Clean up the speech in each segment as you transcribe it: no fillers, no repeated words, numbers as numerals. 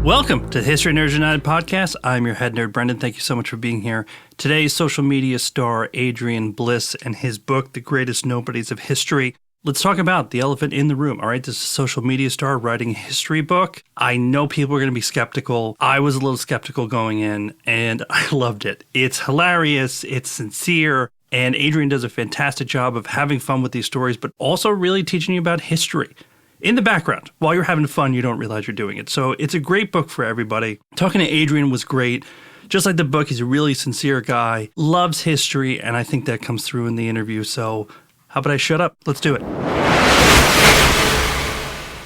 Welcome to the History Nerds United podcast. I'm your head nerd, Brendan. Thank you so much for being here. Today's social media star, Adrian Bliss, and his book, The Greatest Nobodies of History. Let's talk about the elephant in the room. All right, this is a social media star writing a history book. I know people are going to be skeptical. I was a little skeptical going in, and I loved it. It's hilarious. It's sincere. And Adrian does a fantastic job of having fun with these stories, but also really teaching you about history. In the background, while you're having fun, you don't realize you're doing it. So it's a great book for everybody. Talking to Adrian was great. Just like the book, he's a really sincere guy, loves history, and I think that comes through in the interview. So how about I shut up? Let's do it.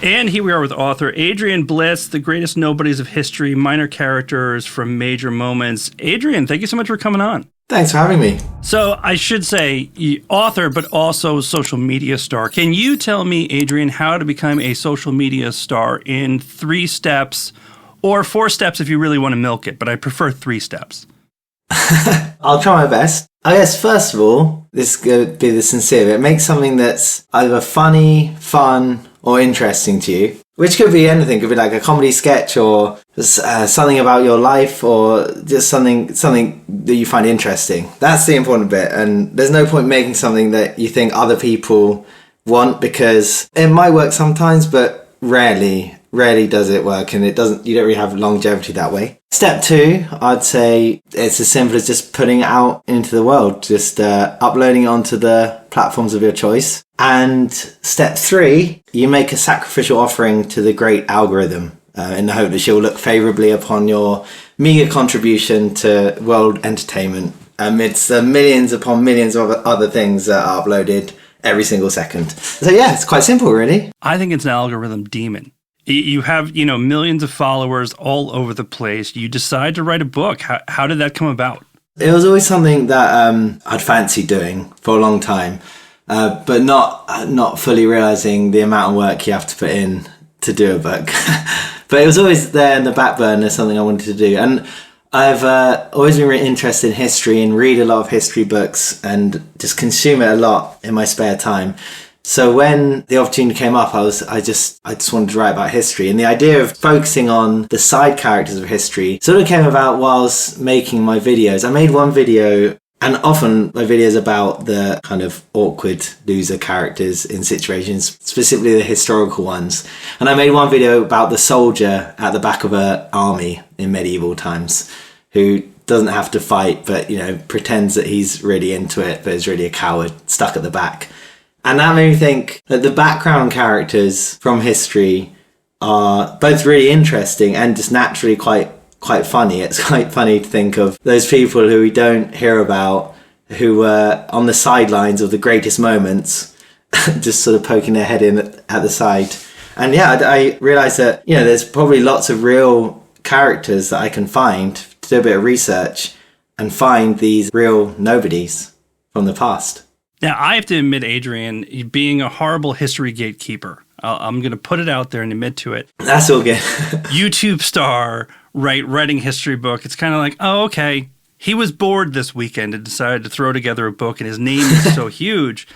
And here we are with author Adrian Bliss, The Greatest Nobodies of History, Minor Characters from Major Moments. Adrian, thank you so much for coming on. Thanks for having me. So I should say author, but also social media star. Can you tell me, Adrian, how to become a social media star in 3 steps or 4 steps if you really want to milk it, but I prefer 3 steps. I'll try my best. I guess, first of all, this is going to be the sincere bit. Make something that's either funny, fun, or interesting to you. Which could be anything. It could be like a comedy sketch or something about your life or just something that you find interesting. That's the important bit. And there's no point making something that you think other people want, because it might work sometimes, but rarely does it work, and you don't really have longevity that way. Step 2, I'd say it's as simple as just putting it out into the world, just uploading it onto the platforms of your choice. And step 3, you make a sacrificial offering to the great algorithm in the hope that she'll look favourably upon your meagre contribution to world entertainment amidst the millions upon millions of other things that are uploaded every single second. So yeah, it's quite simple, really. I think it's an algorithm demon. You have, millions of followers all over the place. You decide to write a book. How did that come about? It was always something that I'd fancied doing for a long time, but not fully realising the amount of work you have to put in to do a book. But it was always there in the back burner, something I wanted to do. And I've always been really interested in history and read a lot of history books and just consume it a lot in my spare time. So when the opportunity came up, I just wanted to write about history. And the idea of focusing on the side characters of history sort of came about whilst making my videos. I made one video, and often my videos about the kind of awkward loser characters in situations, specifically the historical ones. And I made one video about the soldier at the back of an army in medieval times who doesn't have to fight, but, pretends that he's really into it, but is really a coward stuck at the back. And that made me think that the background characters from history are both really interesting and just naturally quite funny. It's quite funny to think of those people who we don't hear about, who were on the sidelines of the greatest moments, just sort of poking their head in at the side. And yeah, I realised that, there's probably lots of real characters that I can find to do a bit of research and find these real nobodies from the past. Now, I have to admit, Adrian, being a horrible history gatekeeper, I'm going to put it out there and admit to it. That's all good. YouTube star, writing history book. It's kind of like, oh, okay, he was bored this weekend and decided to throw together a book, and his name is so huge.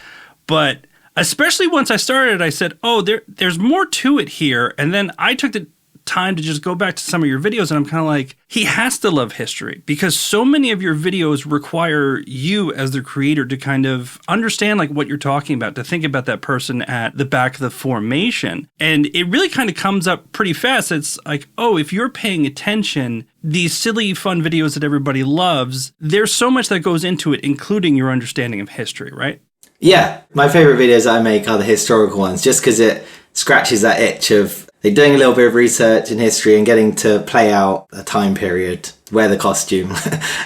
But especially once I started, I said, oh, there's more to it here. And then I took the time to just go back to some of your videos, and I'm kind of like, he has to love history, because so many of your videos require you as the creator to kind of understand like what you're talking about, to think about that person at the back of the formation. And it really kind of comes up pretty fast. It's like, oh, if you're paying attention, these silly, fun videos that everybody loves, there's so much that goes into it, including your understanding of history, right? Yeah, my favourite videos I make are the historical ones, just because it scratches that itch of doing a little bit of research in history and getting to play out a time period, wear the costume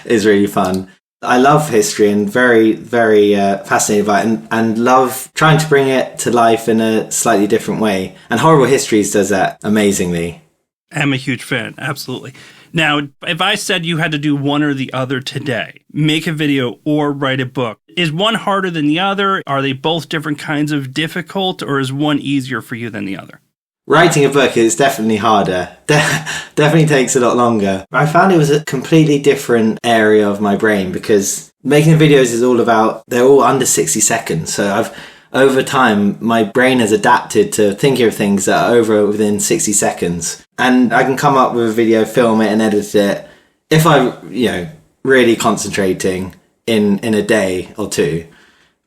is really fun. I love history and very, very fascinated by it, and love trying to bring it to life in a slightly different way. And Horrible Histories does that amazingly. I'm a huge fan, absolutely. Now, if I said you had to do one or the other today, make a video or write a book, is one harder than the other? Are they both different kinds of difficult, or is one easier for you than the other? Writing a book is definitely harder. Definitely takes a lot longer. I found it was a completely different area of my brain, because making videos is all about, they're all under 60 seconds. So over time, my brain has adapted to thinking of things that are over within 60 seconds. And I can come up with a video, film it and edit it if I, really concentrating in a day or two.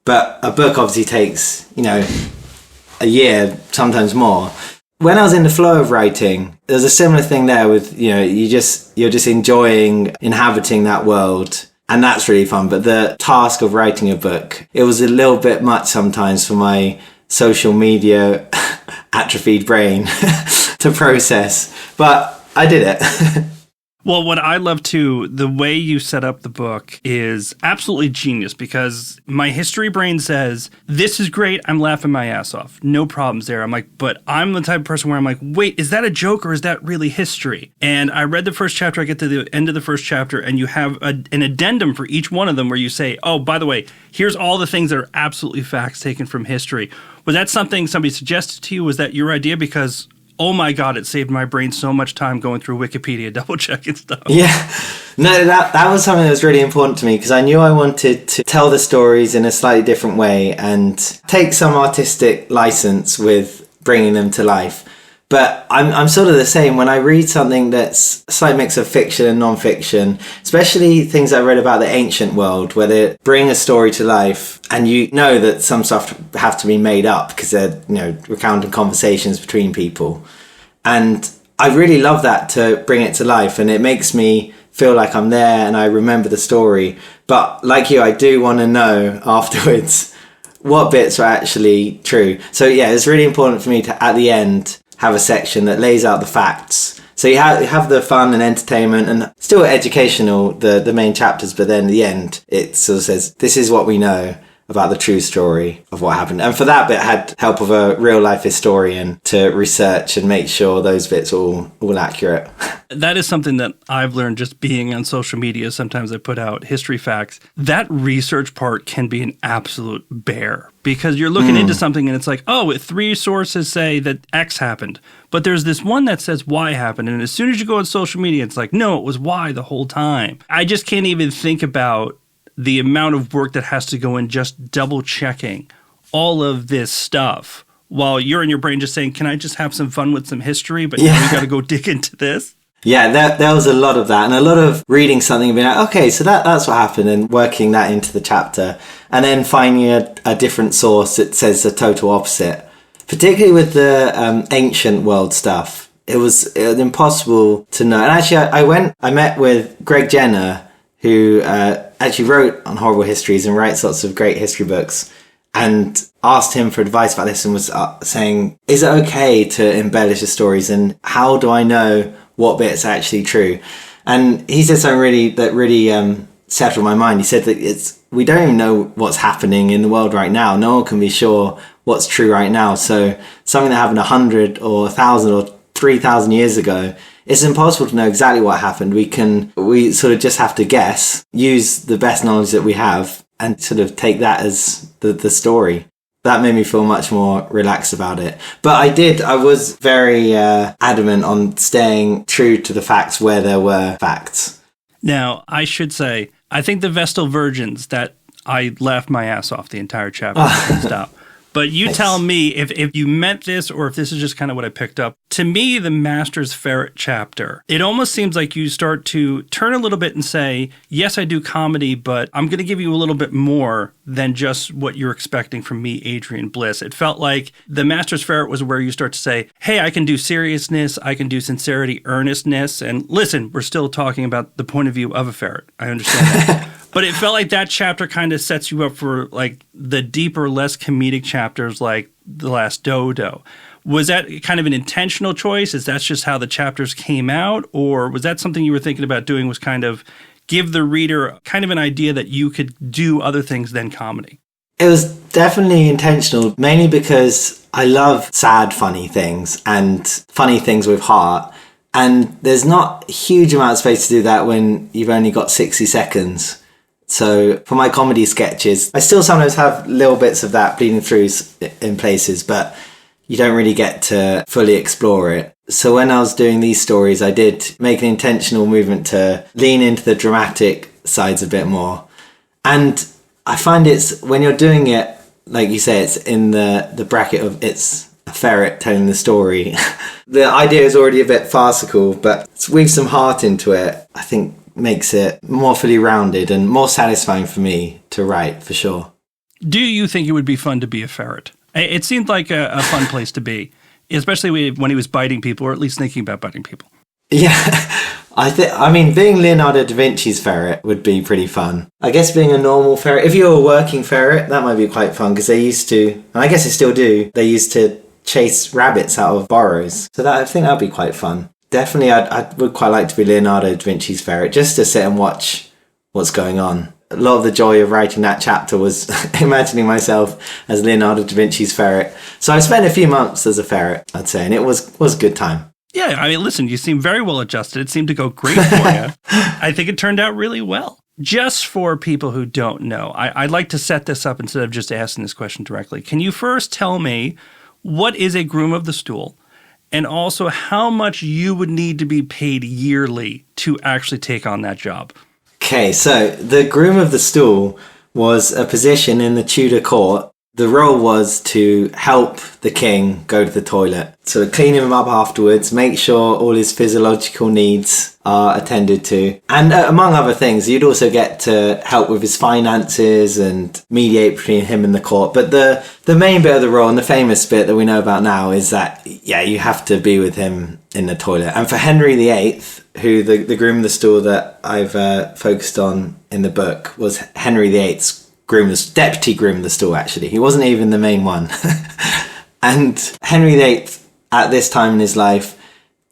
But a book obviously takes, a year, sometimes more. When I was in the flow of writing, there's a similar thing there with, you're just enjoying inhabiting that world. And that's really fun. But the task of writing a book, it was a little bit much sometimes for my social media atrophied brain to process. But I did it. Well, what I love too, the way you set up the book is absolutely genius, because my history brain says, this is great, I'm laughing my ass off. No problems there. I'm like, but I'm the type of person where I'm like, wait, is that a joke or is that really history? And I read the first chapter, I get to the end of the first chapter, and you have an addendum for each one of them where you say, oh, by the way, here's all the things that are absolutely facts taken from history. Was that something somebody suggested to you? Was that your idea? Because oh my God, it saved my brain so much time going through Wikipedia, double checking stuff. Yeah. No, that was something that was really important to me, because I knew I wanted to tell the stories in a slightly different way and take some artistic license with bringing them to life. But I'm sort of the same when I read something that's a slight mix of fiction and non-fiction, especially things I read about the ancient world, where they bring a story to life and you know that some stuff have to be made up because they're, recounting conversations between people. And I really love that, to bring it to life, and it makes me feel like I'm there and I remember the story. But like you, I do want to know afterwards what bits are actually true. So yeah, it's really important for me to, at the end, have a section that lays out the facts. So you have the fun and entertainment and still educational, the main chapters, but then at the end, it sort of says, this is what we know about the true story of what happened. And for that bit, I had help of a real life historian to research and make sure those bits are all accurate. That is something that I've learned just being on social media. Sometimes I put out history facts. That research part can be an absolute bear, because you're looking into something and it's like, oh, 3 sources say that X happened, but there's this one that says Y happened. And as soon as you go on social media, it's like, no, it was Y the whole time. I just can't even think about the amount of work that has to go in just double checking all of this stuff while you're in your brain just saying, can I just have some fun with some history? But now you got to go dig into this. Yeah, there was a lot of that, and a lot of reading something and being like, okay, so that's what happened, and working that into the chapter, and then finding a different source that says the total opposite. Particularly with the ancient world stuff, it was impossible to know. And actually, I met with Greg Jenner, who actually wrote on horrible histories and writes lots of great history books, and asked him for advice about this, and was saying, is it okay to embellish the stories, and how do I know what bit's actually true? And he said something that really settled my mind. He said that we don't even know what's happening in the world right now. No one can be sure what's true right now. So something that happened 100 or 1,000 or 3,000 years ago, it's impossible to know exactly what happened. We sort of just have to guess, use the best knowledge that we have, and sort of take that as the story. That made me feel much more relaxed about it. But I was very adamant on staying true to the facts where there were facts. Now, I should say, I think the Vestal Virgins, that I laughed my ass off the entire chapter. Stop. But you tell me if you meant this or if this is just kind of what I picked up. To me, the Master's Ferret chapter, it almost seems like you start to turn a little bit and say, yes, I do comedy, but I'm going to give you a little bit more than just what you're expecting from me, Adrian Bliss. It felt like the Master's Ferret was where you start to say, hey, I can do seriousness, I can do sincerity, earnestness. And listen, we're still talking about the point of view of a ferret. I understand that. But it felt like that chapter kind of sets you up for like the deeper, less comedic chapters like The Last Dodo. Was that kind of an intentional choice? Is that just how the chapters came out? Or was that something you were thinking about doing, was kind of give the reader kind of an idea that you could do other things than comedy? It was definitely intentional, mainly because I love sad, funny things and funny things with heart. And there's not a huge amount of space to do that when you've only got 60 seconds. So for my comedy sketches, I still sometimes have little bits of that bleeding through in places, but you don't really get to fully explore it. So when I was doing these stories, I did make an intentional movement to lean into the dramatic sides a bit more. And I find when you're doing it like you say, it's in the bracket of it's a ferret telling the story. The idea is already a bit farcical, but weave some heart into it, I think makes it more fully rounded and more satisfying for me to write, for sure. Do you think it would be fun to be a ferret? It seemed like a fun place to be, especially when he was biting people, or at least thinking about biting people. Yeah, I mean, being Leonardo da Vinci's ferret would be pretty fun. I guess being a normal ferret, if you're a working ferret, that might be quite fun, because they used to, and I guess they still do, they used to chase rabbits out of burrows. So I think that'd be quite fun. Definitely, I would quite like to be Leonardo da Vinci's ferret, just to sit and watch what's going on. A lot of the joy of writing that chapter was imagining myself as Leonardo da Vinci's ferret. So I spent a few months as a ferret, I'd say, and it was a good time. Yeah, I mean, listen, you seem very well adjusted. It seemed to go great for you. I think it turned out really well. Just for people who don't know, I'd like to set this up instead of just asking this question directly. Can you first tell me what is a groom of the stool, and also how much you would need to be paid yearly to actually take on that job? Okay, so the groom of the stool was a position in the Tudor court. The role was to help the king go to the toilet. So clean him up afterwards, make sure all his physiological needs are attended to. And among other things, you'd also get to help with his finances and mediate between him and the court. But the main bit of the role, and the famous bit that we know about now, is that, yeah, you have to be with him in the toilet. And for Henry VIII, who the groom of the stool that I've focused on in the book, was Henry VIII's deputy groom of the stool, actually. He wasn't even the main one. And Henry VIII, at this time in his life,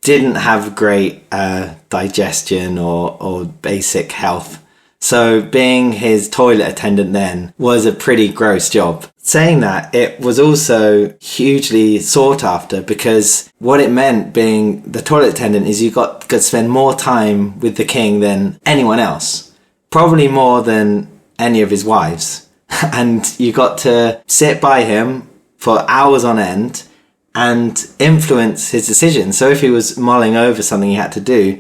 didn't have great digestion or basic health. So being his toilet attendant then was a pretty gross job. Saying that, it was also hugely sought after, because what it meant being the toilet attendant is you got to spend more time with the king than anyone else. Probably more than any of his wives. And you got to sit by him for hours on end and influence his decisions. So if he was mulling over something he had to do,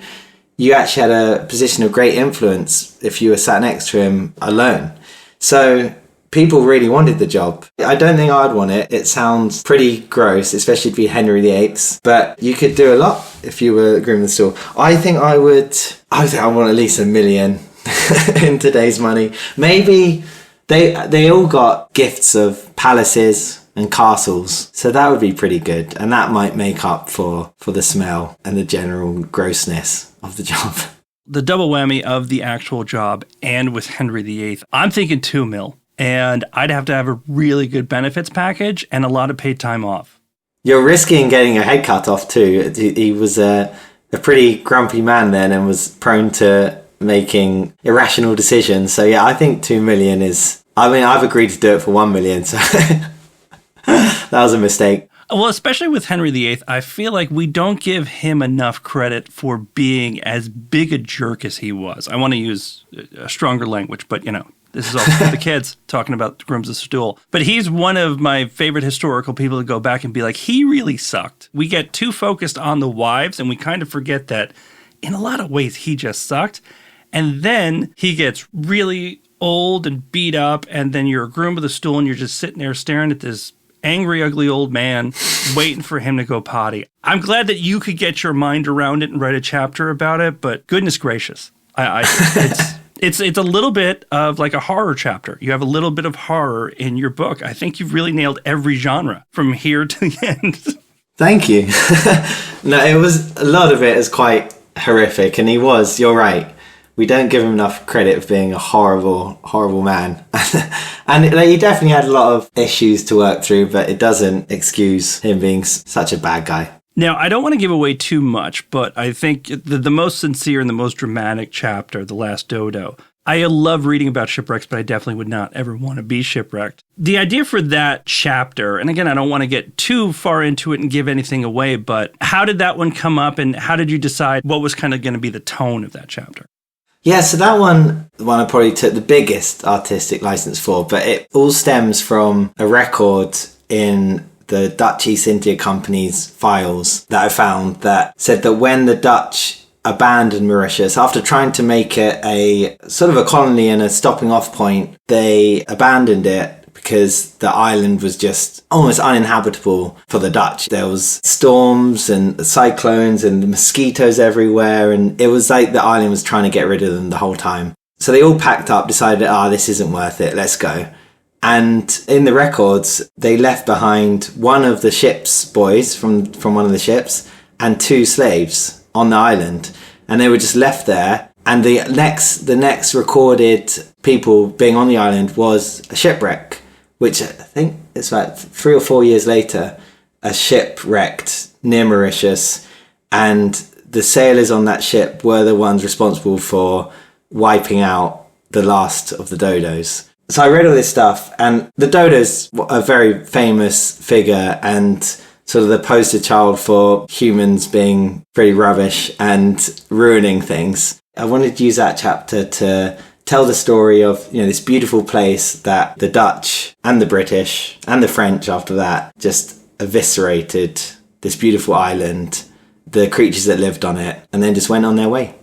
you actually had a position of great influence if you were sat next to him alone. So people really wanted the job. I don't think I'd want it. It sounds pretty gross, especially to be Henry VIII. But you could do a lot if you were groom of the stool. I think I want at least $1 million in today's money. Maybe they all got gifts of palaces and castles, so that would be pretty good, and that might make up for the smell and the general grossness of the job. The double whammy of the actual job and with Henry VIII, I'm thinking $2 million, and I'd have to have a really good benefits package and a lot of paid time off. You're risking getting your head cut off too. He was a pretty grumpy man then, and was prone to making irrational decisions. So yeah, I think $2 million is, I mean, I've agreed to do it for $1 million, so that was a mistake. Well, especially with Henry VIII, I feel like we don't give him enough credit for being as big a jerk as he was. I want to use a stronger language, but this is all for the kids talking about the grooms of the stool. But he's one of my favorite historical people to go back and be like, he really sucked. We get too focused on the wives, and we kind of forget that in a lot of ways he just sucked. And then he gets really old and beat up, and then you're a groom of the stool, and you're just sitting there staring at this angry, ugly old man waiting for him to go potty. I'm glad that you could get your mind around it and write a chapter about it, but goodness gracious. It's a little bit of like a horror chapter. You have a little bit of horror in your book. I think you've really nailed every genre from here to the end. Thank you. No, it was, a lot of it is quite horrific, and you're right. We don't give him enough credit for being a horrible, horrible man. And he definitely had a lot of issues to work through, but it doesn't excuse him being such a bad guy. Now, I don't want to give away too much, but I think the most sincere and the most dramatic chapter, The Last Dodo, I love reading about shipwrecks, but I definitely would not ever want to be shipwrecked. The idea for that chapter, and again, I don't want to get too far into it and give anything away, but how did that one come up, and how did you decide what was kind of going to be the tone of that chapter? Yeah, so that one, the one I probably took the biggest artistic license for, but it all stems from a record in the Dutch East India Company's files that I found that said that when the Dutch abandoned Mauritius, after trying to make it a sort of a colony and a stopping off point, they abandoned it because the island was just almost uninhabitable for the Dutch. There was storms and cyclones and mosquitoes everywhere, and it was like the island was trying to get rid of them the whole time. So they all packed up, decided, this isn't worth it, let's go. And in the records, they left behind one of the ship's boys from one of the ships and 2 slaves on the island. And they were just left there. And the next recorded people being on the island was a shipwreck, which I think it's about 3 or 4 years later, a ship wrecked near Mauritius. And the sailors on that ship were the ones responsible for wiping out the last of the dodos. So I read all this stuff, and the dodo's a very famous figure and sort of the poster child for humans being pretty rubbish and ruining things. I wanted to use that chapter to tell the story of, this beautiful place that the Dutch and the British and the French after that just eviscerated, this beautiful island, the creatures that lived on it, and then just went on their way.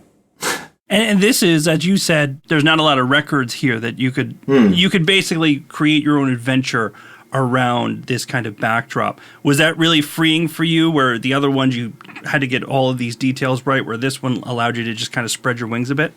And this is, as you said, there's not a lot of records here that you could basically create your own adventure around this kind of backdrop. Was that really freeing for you, where the other ones you had to get all of these details right, where this one allowed you to just kind of spread your wings a bit?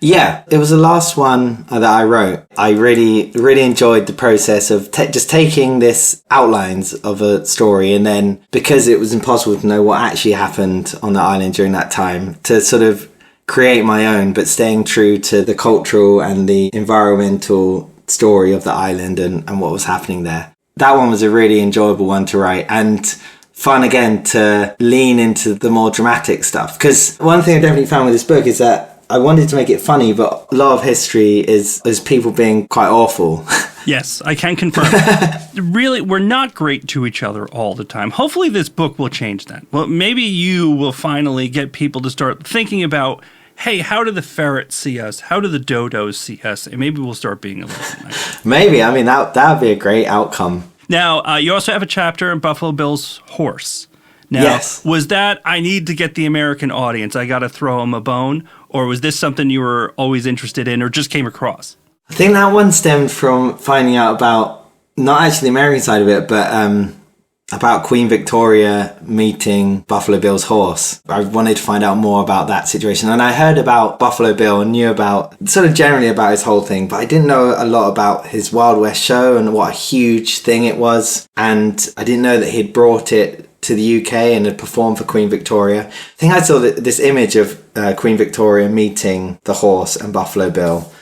Yeah, it was the last one that I wrote. I really, really enjoyed the process of just taking this outlines of a story, and then, because it was impossible to know what actually happened on the island during that time, to sort of create my own, but staying true to the cultural and the environmental story of the island and what was happening there. That one was a really enjoyable one to write, and fun again to lean into the more dramatic stuff. Because one thing I definitely found with this book is that I wanted to make it funny, but a lot of history is people being quite awful. Yes, I can confirm. Really, we're not great to each other all the time. Hopefully this book will change that. Well, maybe you will finally get people to start thinking about, hey, how do the ferrets see us? How do the dodos see us? And maybe we'll start being a little nicer. Maybe. I mean, that would be a great outcome. Now, you also have a chapter in Buffalo Bill's horse. Now, yes. Was that, I need to get the American audience, I got to throw them a bone? Or was this something you were always interested in or just came across? I think that one stemmed from finding out about, not actually the American side of it, but about Queen Victoria meeting Buffalo Bill's horse. I wanted to find out more about that situation. And I heard about Buffalo Bill and knew about, sort of generally about his whole thing, but I didn't know a lot about his Wild West show and what a huge thing it was. And I didn't know that he'd brought it to the UK and had performed for Queen Victoria. I think I saw this image of Queen Victoria meeting the horse and Buffalo Bill.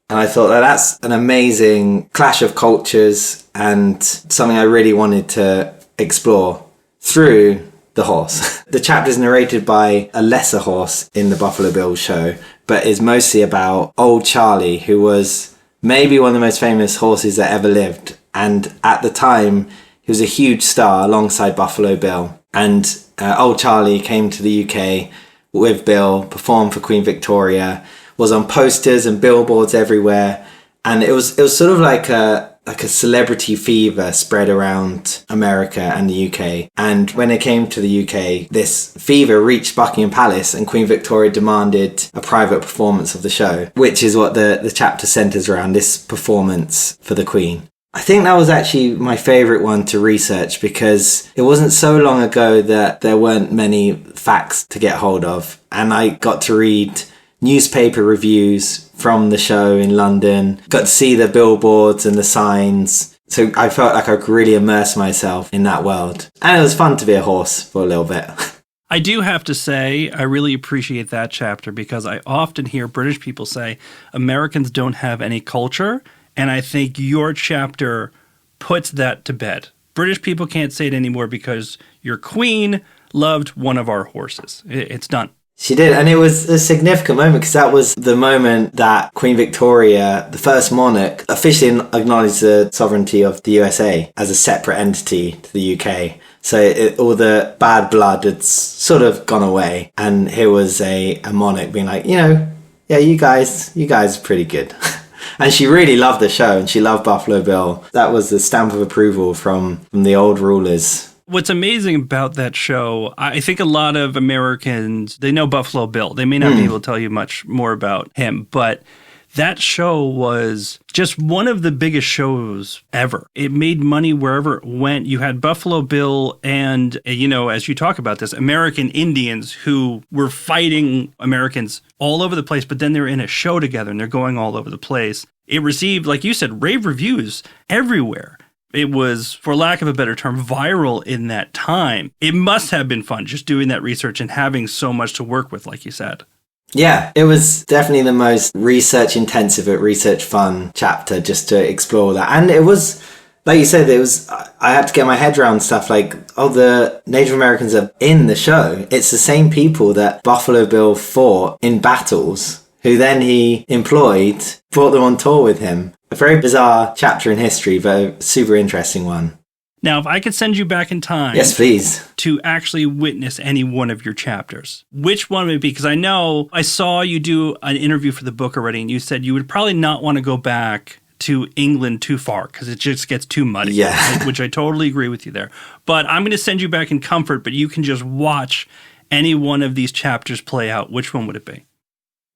And I thought that's an amazing clash of cultures and something I really wanted to explore through the horse. The chapter is narrated by a lesser horse in the Buffalo Bill show, but is mostly about Old Charlie, who was maybe one of the most famous horses that ever lived. And at the time, he was a huge star alongside Buffalo Bill. And Old Charlie came to the UK with Bill, performed for Queen Victoria, was on posters and billboards everywhere. And it was sort of like a celebrity fever spread around America and the UK. And when it came to the UK, this fever reached Buckingham Palace and Queen Victoria demanded a private performance of the show, which is what the chapter centres around, this performance for the Queen. I think that was actually my favourite one to research because it wasn't so long ago that there weren't many facts to get hold of. And I got to read newspaper reviews from the show in London, got to see the billboards and the signs. So I felt like I could really immerse myself in that world. And it was fun to be a horse for a little bit. I do have to say, I really appreciate that chapter because I often hear British people say Americans don't have any culture. And I think your chapter puts that to bed. British people can't say it anymore because your queen loved one of our horses. It's done. She did, and it was a significant moment because that was the moment that Queen Victoria, the first monarch, officially acknowledged the sovereignty of the USA as a separate entity to the UK. So all the bad blood had sort of gone away, and here was a monarch being like, yeah, you guys are pretty good. And she really loved the show, and she loved Buffalo Bill. That was the stamp of approval from the old rulers. What's amazing about that show, I think a lot of Americans, they know Buffalo Bill. They may not be able to tell you much more about him, but that show was just one of the biggest shows ever. It made money wherever it went. You had Buffalo Bill and, as you talk about this, American Indians who were fighting Americans all over the place, but then they're in a show together and they're going all over the place. It received, like you said, rave reviews everywhere. It was, for lack of a better term, viral in that time. It must have been fun just doing that research and having so much to work with, like you said. Yeah, it was definitely the most research intensive, but research fun chapter just to explore that. And it was, like you said, I had to get my head around stuff like, the Native Americans are in the show. It's the same people that Buffalo Bill fought in battles, who then he employed, brought them on tour with him. A very bizarre chapter in history, but a super interesting one. Now, if I could send you back in time... Yes, please. ...to actually witness any one of your chapters, which one would it be? Because I know I saw you do an interview for the book already, and you said you would probably not want to go back to England too far because it just gets too muddy. Yeah. Which I totally agree with you there. But I'm going to send you back in comfort, but you can just watch any one of these chapters play out. Which one would it be?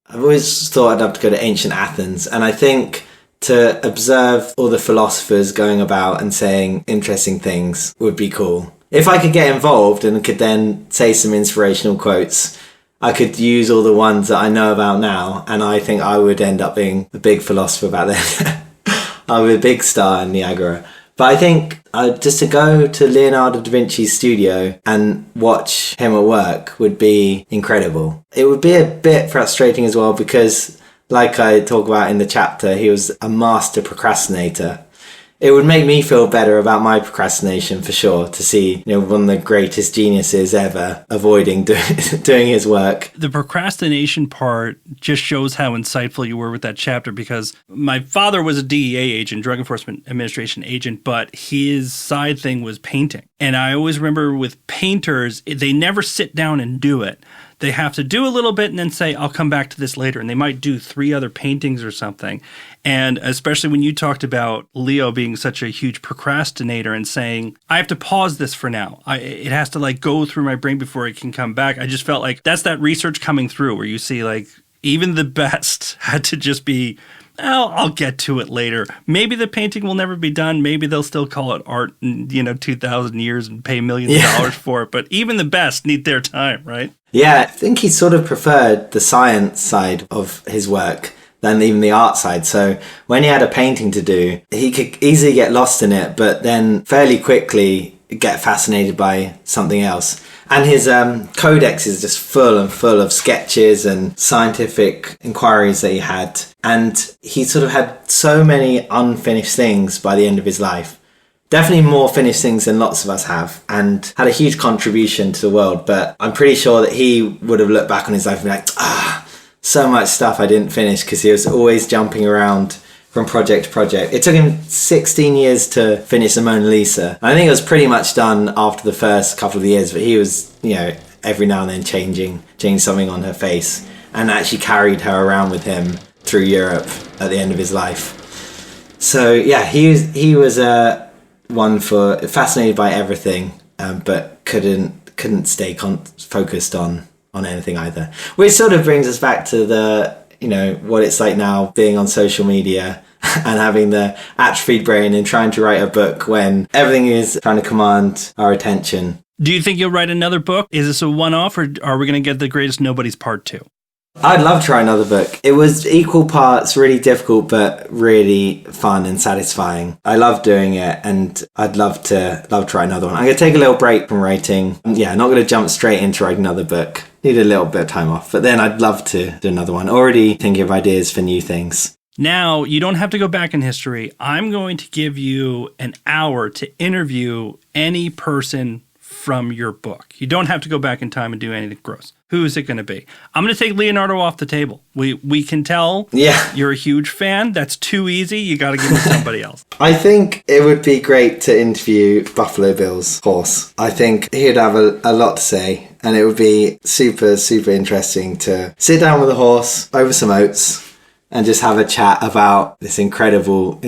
I've always thought I'd love to go to ancient Athens, and I think to observe all the philosophers going about and saying interesting things would be cool. If I could get involved and could then say some inspirational quotes, I could use all the ones that I know about now, and I think I would end up being a big philosopher back then. I was a big star in Niagara. But I think just to go to Leonardo da Vinci's studio and watch him at work would be incredible. It would be a bit frustrating as well because, like I talk about in the chapter, he was a master procrastinator. It would make me feel better about my procrastination for sure to see, one of the greatest geniuses ever avoiding doing his work. The procrastination part just shows how insightful you were with that chapter because my father was a DEA agent, Drug Enforcement Administration agent, but his side thing was painting. And I always remember with painters, they never sit down and do it. They have to do a little bit and then say, I'll come back to this later. And they might do 3 other paintings or something. And especially when you talked about Leo being such a huge procrastinator and saying, I have to pause this for now. It has to go through my brain before it can come back. I just felt like that's that research coming through where you see even the best had to just be, I'll get to it later. Maybe the painting will never be done. Maybe they'll still call it art in, 2,000 years and pay millions of dollars for it. But even the best need their time, right? Yeah, I think he sort of preferred the science side of his work than even the art side. So when he had a painting to do, he could easily get lost in it, but then fairly quickly get fascinated by something else. And his codex is just full of sketches and scientific inquiries that he had. And he sort of had so many unfinished things by the end of his life. Definitely more finished things than lots of us have, and had a huge contribution to the world. But I'm pretty sure that he would have looked back on his life and be like, so much stuff I didn't finish, because he was always jumping around from project to project. It took him 16 years to finish the Mona Lisa. I think it was pretty much done after the first couple of years, but he was, every now and then changing something on her face, and actually carried her around with him through Europe at the end of his life. So yeah, he was one for fascinated by everything, but couldn't stay focused on anything either. Which sort of brings us back to the what it's like now being on social media and having the atrophied brain and trying to write a book when everything is trying to command our attention. Do you think you'll write another book? Is this a one-off, or are we going to get The Greatest Nobodies Part 2? I'd love to try another book. It was equal parts really difficult, but really fun and satisfying. I love doing it, and I'd love to write another one. I'm going to take a little break from writing. Yeah, not going to jump straight into writing another book. Need a little bit of time off, but then I'd love to do another one. Already thinking of ideas for new things. Now, you don't have to go back in history. I'm going to give you an hour to interview any person from your book. You don't have to go back in time and do anything gross. Who is it going to be? I'm going to take Leonardo off the table. We can tell you're a huge fan. That's too easy. You got to give it to somebody else. I think it would be great to interview Buffalo Bill's horse. I think he'd have a lot to say, and it would be super, super interesting to sit down with a horse over some oats and just have a chat about this incredible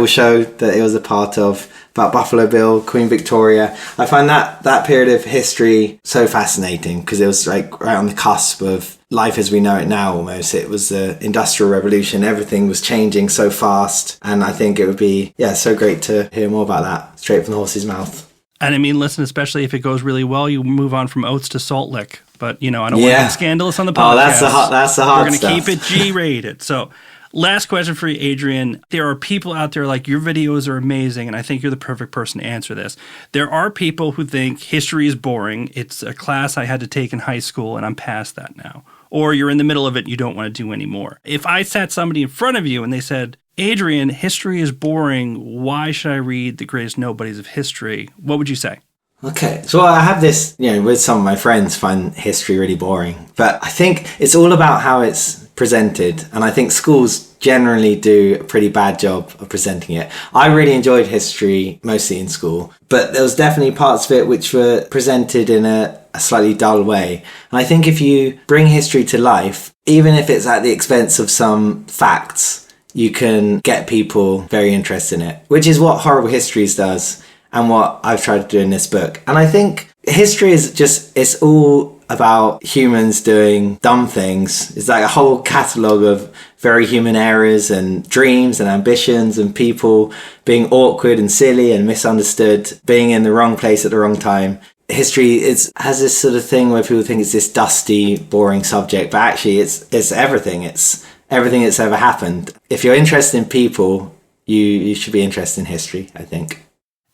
show that he was a part of, about Buffalo Bill, Queen Victoria. I find that period of history so fascinating because it was like right on the cusp of life as we know it now almost. It was the Industrial Revolution. Everything was changing so fast. And I think it would be, so great to hear more about that straight from the horse's mouth. And I mean, listen, especially if it goes really well, you move on from oats to Salt Lick. But, I don't want to get scandalous on the podcast. Oh, that's the hard We're stuff. going to keep it G-rated. So last question for you, Adrian. There are people out there like, your videos are amazing, and I think you're the perfect person to answer this. There are people who think history is boring. It's a class I had to take in high school, and I'm past that now. Or you're in the middle of it and you don't want to do anymore. If I sat somebody in front of you and they said, Adrian, history is boring. Why should I read The Greatest Nobodies of History? What would you say? Okay, so I have this, with some of my friends find history really boring. But I think it's all about how it's presented. And I think schools generally do a pretty bad job of presenting it. I really enjoyed history, mostly in school. But there was definitely parts of it which were presented in a slightly dull way. And I think if you bring history to life, even if it's at the expense of some facts, you can get people very interested in it, which is what Horrible Histories does and what I've tried to do in this book. And I think history is it's all about humans doing dumb things. It's like a whole catalogue of very human errors and dreams and ambitions and people being awkward and silly and misunderstood, being in the wrong place at the wrong time. History has this sort of thing where people think it's this dusty, boring subject, but actually it's everything. It's everything that's ever happened. If you're interested in people, you should be interested in history, I think.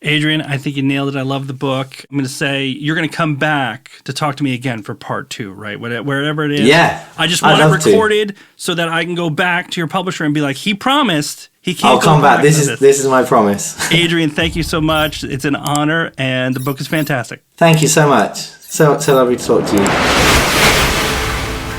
Adrian, I think you nailed it. I love the book. I'm going to say you're going to come back to talk to me again for part 2, right? Wherever it is. Yeah. I just want it recorded so that I can go back to your publisher and be like, he promised he can't I'll come back. This is my promise. Adrian, thank you so much. It's an honor, and the book is fantastic. Thank you so much. So lovely to talk to you.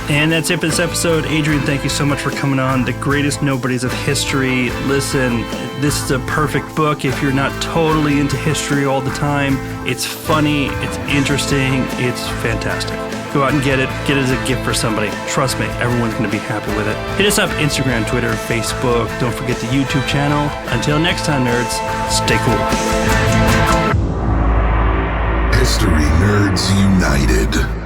And that's it for this episode. Adrian, thank you so much for coming on. The Greatest Nobodies of History. Listen, this is a perfect book if you're not totally into history all the time. It's funny, it's interesting, it's fantastic. Go out and get it. Get it as a gift for somebody. Trust me, everyone's going to be happy with it. Hit us up, Instagram, Twitter, Facebook. Don't forget the YouTube channel. Until next time, nerds, stay cool. History Nerds United.